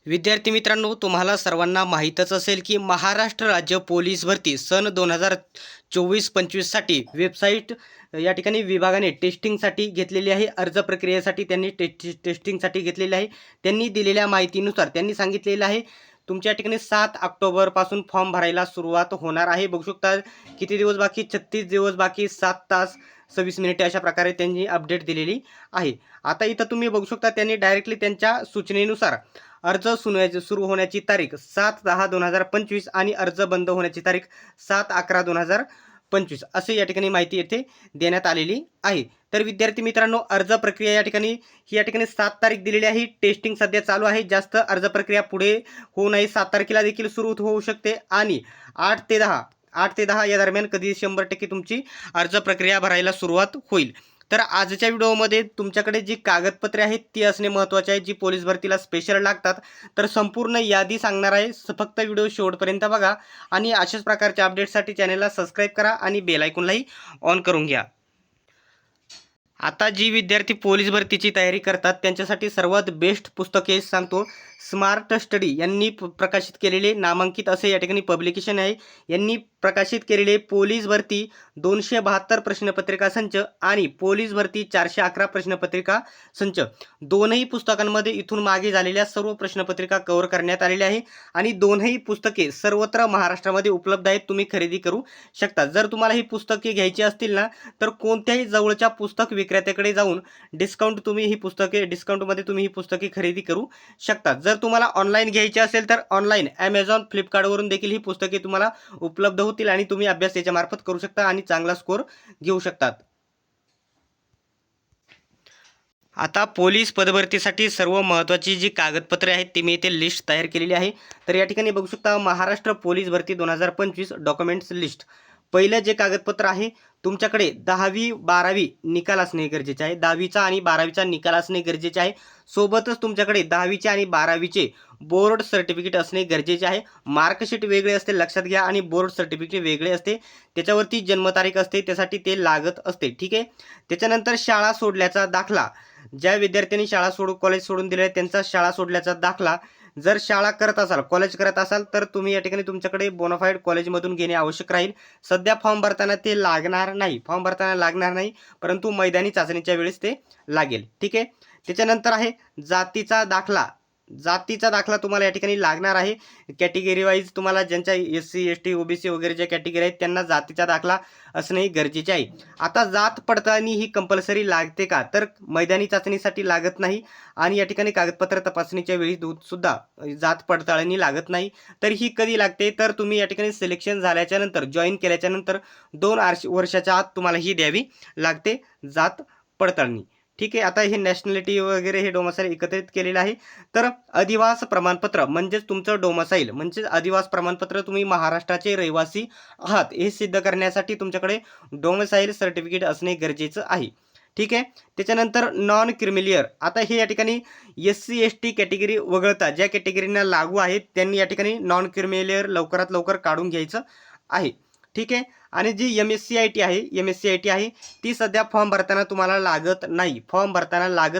विद्यार्थी मित्रांनो, तुम्हाला सर्वांना माहीतच असेल की महाराष्ट्र राज्य पोलीस भरती सन 2024-25साठी वेबसाईट या ठिकाणी विभागाने टेस्टिंगसाठी घेतलेली आहे. अर्ज प्रक्रियेसाठी त्यांनी टेस्टिंगसाठी घेतलेली आहे. त्यांनी दिलेल्या माहितीनुसार त्यांनी सांगितलेलं आहे तुमच्या ठिकाणी 7 ऑक्टोबरपासून फॉर्म भरायला सुरुवात होणार आहे. बघू शकता किती दिवस बाकी, 36 दिवस बाकी, 7 तास 26 मिनिटे अशा प्रकारे त्यांनी अपडेट दिलेली आहे. आता इथं तुम्ही बघू शकता त्यांनी डायरेक्टली त्यांच्या सूचनेनुसार अर्ज सुरू होण्याची तारीख 7/10/2025 आणि अर्ज बंद होण्याची तारीख 7/11/2025 असे या ठिकाणी माहिती येथे देण्यात आलेली आहे. तर विद्यार्थी मित्रांनो, अर्ज प्रक्रिया या ठिकाणी 7 तारीख दिलेली आहे. टेस्टिंग सध्या चालू आहे. जास्त अर्ज प्रक्रिया पुढे होऊ नये. 7 तारखेला देखील सुरू होऊ शकते आणि 8 ते 10 या दरम्यान कधी 100% तुमची अर्ज प्रक्रिया भरायला सुरुवात होईल. तर आजच्या व्हिडिओमध्ये तुमच्याकडे जी कागदपत्रे आहेत ती असणे महत्त्वाचे आहे, जी पोलीस भरतीला स्पेशल लागतात. तर संपूर्ण यादी सांगणार आहे. फक्त व्हिडिओ शेवटपर्यंत बघा आणि अशाच प्रकारच्या अपडेट्ससाठी चॅनलला सबस्क्राईब करा आणि बेल आयकॉनलाही ऑन करून घ्या. आता जी विद्यार्थी पोलीस भरतीची तयारी करतात त्यांच्यासाठी सर्वात बेस्ट पुस्तके सांगतो. स्मार्ट स्टडी यांनी प्रकाशित केलेले नामांकित असे या ठिकाणी पब्लिकेशन आहे. यांनी प्रकाशित केलेले पोलीस भरती 272 प्रश्नपत्रिका संच आणि पोलीस भरती 411 प्रश्नपत्रिका संच, दोनही पुस्तकांमध्ये इथून मागे झालेल्या सर्व प्रश्नपत्रिका कव्हर करण्यात आलेल्या आहे आणि दोनही पुस्तके सर्वत्र महाराष्ट्रामध्ये उपलब्ध आहेत. तुम्ही खरेदी करू शकता. जर तुम्हाला ही पुस्तके घ्यायची असतील ना, तर कोणत्याही जवळच्या पुस्तक विक्रेत्याकडे जाऊन डिस्काउंटमध्ये तुम्ही ही पुस्तके खरेदी करू शकता. जर तुम्हाला ऑनलाईन घ्यायची असेल तर ऑनलाईन Amazon, फ्लिपकार्टवरून देखील ही पुस्तके तुम्हाला उपलब्ध होतील आणि तुम्ही अभ्यास याच्यामार्फत करू शकता आणि चांगला स्कोर घेऊ शकतात. आता पोलीस पदभरतीसाठी सर्व महत्त्वाची जी कागदपत्रे आहेत ती मी इथे लिस्ट तयार केलेली आहे. तर या ठिकाणी बघू शकता महाराष्ट्र पोलीस भरती 2025 डॉक्युमेंट्स लिस्ट. पहिलं जे कागदपत्र आहे, तुमच्याकडे 10वी-12वी निकाल असणे गरजेचे आहे. 10वीचा आणि 12वीचा निकाल असणे गरजेचे आहे. सोबतच तुमच्याकडे 10वीचे आणि 12वीचे बोर्ड सर्टिफिकेट असणे गरजेचे आहे. मार्कशीट वेगळे असते लक्षात घ्या आणि बोर्ड सर्टिफिकेट वेगळे असते. त्याच्यावरती जन्मतारीख असते, त्यासाठी ते लागत असते. ठीक आहे. त्याच्यानंतर शाळा सोडल्याचा दाखला. ज्या विद्यार्थ्यांनी कॉलेज सोडून दिले त्यांचा शाळा सोडल्याचा दाखला. जर शाळा करत असाल, कॉलेज करत असाल तर तुम्ही या ठिकाणी तुमच्याकडे बोनाफाईड कॉलेजमधून घेणे आवश्यक राहील. सध्या फॉर्म भरताना ते लागणार नाही, परंतु मैदानी चाचणीच्या वेळेस ते लागेल. ठीक आहे. त्याच्यानंतर आहे जातीचा दाखला. तुम्हाला या ठिकाणी लागणार आहे. कॅटेगरी वाईज तुम्हाला ज्यांच्या SC ST OBC वगैरे ज्या कॅटेगरी आहेत त्यांना जातीचा दाखला असणे गरजेचे आहे. आता जात पडताळणी ही कंपल्सरी लागते का, तर मैदानी चाचणीसाठी लागत नाही आणि या ठिकाणी कागदपत्र तपासणीच्या वेळी सुद्धा जात पडताळणी लागत नाही. तर ही कधी लागते, तर तुम्ही या ठिकाणी सिलेक्शन झाल्याच्या नंतर, जॉईन केल्याच्या नंतर 2 वर्षाच्या आत तुम्हाला ही द्यावी लागते जात पडताळणी. ठीक आहे. आता हे नॅशनॅलिटी वगैरे हे डोमासाईल एकत्रित केलेलं आहे. तर अधिवास प्रमाणपत्र म्हणजेच तुमचं डोमासाईल म्हणजेच अधिवास प्रमाणपत्र, तुम्ही महाराष्ट्राचे रहिवासी आहात हे सिद्ध करण्यासाठी तुमच्याकडे डोमासाईल सर्टिफिकेट असणे गरजेचं आहे. ठीक आहे. त्याच्यानंतर नॉन क्रिमिलियर. आता हे या ठिकाणी SC ST कॅटेगरी वगळता ज्या कॅटेगरीना लागू आहेत त्यांनी या ठिकाणी नॉन क्रिमिलियर लवकरात लवकर काढून घ्यायचं आहे. ठीक आहे. आणि जी MSc IT आहे ती सध्या फॉर्म भरताना तुम्हाला लागत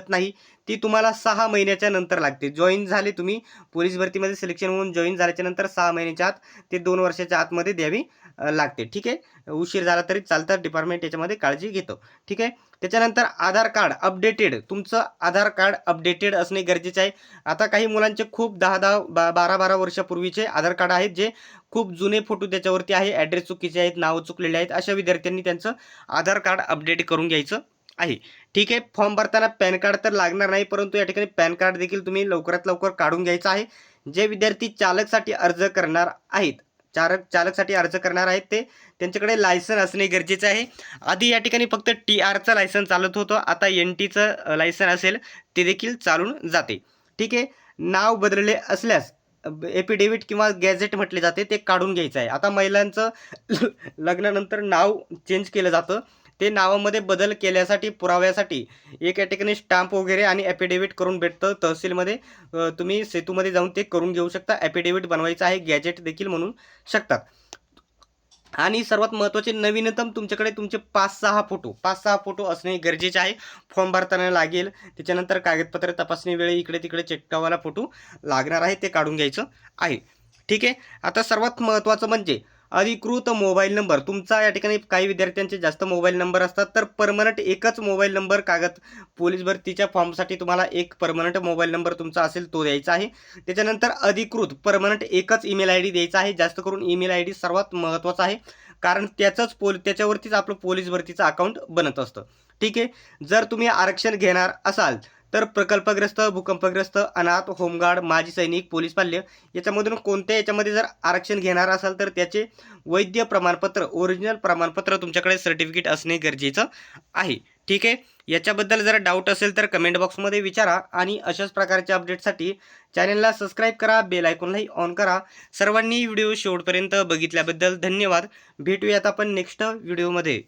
नाही. ती तुम्हाला 6 महिन्याच्या नंतर लागते. जॉईन झाले तुम्ही पोलीस भरतीमध्ये सिलेक्शन होऊन जॉईन झाल्याच्या नंतर 6 महिन्याच्या आत ते 2 वर्षाच्या आतमध्ये द्यावी लागते. ठीक आहे. उशीर झाला तरी चालतं, डिपार्टमेंट याच्यामध्ये काळजी घेतो. ठीक आहे. त्याच्यानंतर आधार कार्ड अपडेटेड. तुमचं आधार कार्ड अपडेटेड असणे गरजेचे आहे. आता काही मुलांचे खूप 10-10, 12-12 वर्षापूर्वीचे आधार कार्ड आहेत, जे खूप जुने फोटो त्याच्यावरती आहे, ॲड्रेस चुकीचे आहेत, नावं चुकलेले आहेत. अशा विद्यार्थ्यांनी त्यांचं आधार कार्ड अपडेट करून घ्यायचं आहे. ठीक आहे. फॉर्म भरताना पॅन कार्ड तर लागणार नाही, परंतु या ठिकाणी पॅन कार्ड देखील तुम्ही लवकरात लवकर काढून घ्यायचं आहे. जे विद्यार्थी चालकसाठी अर्ज करणार आहेत ते त्यांच्याकडे लायसन असणे गरजेचे आहे. आधी या ठिकाणी फक्त TRचं लायसन चालत होतं, आता NTचं लायसन असेल ते देखील चालून जाते. ठीक आहे. नाव बदलले असल्यास एफिडेव्हिट किंवा गॅझेट म्हटले जाते ते काढून घ्यायचं आहे. आता महिलांचं लग्नानंतर नाव चेंज केलं जातं. ते नावामध्ये बदल केल्यासाठी पुराव्यासाठी एक या ठिकाणी स्टॅम्प वगैरे आणि ॲफिडेव्हिट करून भेटतं तहसीलमध्ये. तुम्ही सेतूमध्ये जाऊन ते करून घेऊ शकता. ॲफिडेव्हिट बनवायचं आहे, गॅजेट देखील म्हणू शकतात. आणि सर्वात महत्त्वाचे नवीनतम तुमच्याकडे तुमचे 5-6 फोटो असणे गरजेचे आहे. फॉर्म भरताना लागेल. त्याच्यानंतर कागदपत्र तपासणी वेळी इकडे-तिकडे चिटकवायला फोटो लागणार आहे, ते काढून घ्यायचं आहे. ठीक आहे. आता सर्वात महत्त्वाचं म्हणजे अधिकृत मोबाईल नंबर. तुमचा या ठिकाणी काही विद्यार्थ्यांचे जास्त मोबाईल नंबर असतात, तर पर्मनंट एकच मोबाईल नंबर पोलीस भरतीच्या फॉर्मसाठी तुम्हाला एक पर्मनंट मोबाईल नंबर तुमचा असेल तो द्यायचा आहे. त्याच्यानंतर अधिकृत पर्मनंट एकच ईमेल आयडी द्यायचा आहे. जास्त करून ईमेल आयडी सर्वात महत्त्वाचा आहे, कारण त्याच्यावरतीच आपलं पोलीस भरतीचं अकाउंट बनत असतं. ठीक आहे. जर तुम्ही आरक्षण घेणार असाल तर प्रकल्पग्रस्त, भूकंपग्रस्त, अनाथ, होमगार्ड, माजी सैनिक, पोलीस पाल्य याच्यामधून कोणत्या याच्यामध्ये जर आरक्षण घेणार असाल तर त्याचे वैध प्रमाणपत्र, ओरिजिनल प्रमाणपत्र तुमच्याकडे सर्टिफिकेट असणे गरजेचं आहे. ठीक आहे. याच्याबद्दल जर डाऊट असेल तर कमेंट बॉक्समध्ये विचारा आणि अशाच प्रकारच्या अपडेटसाठी चॅनलला सबस्क्राईब करा, बेल आयकॉनलाही ऑन करा. सर्वांनी व्हिडिओ शेवटपर्यंत बघितल्याबद्दल धन्यवाद. भेटूयात आपण नेक्स्ट व्हिडिओमध्ये.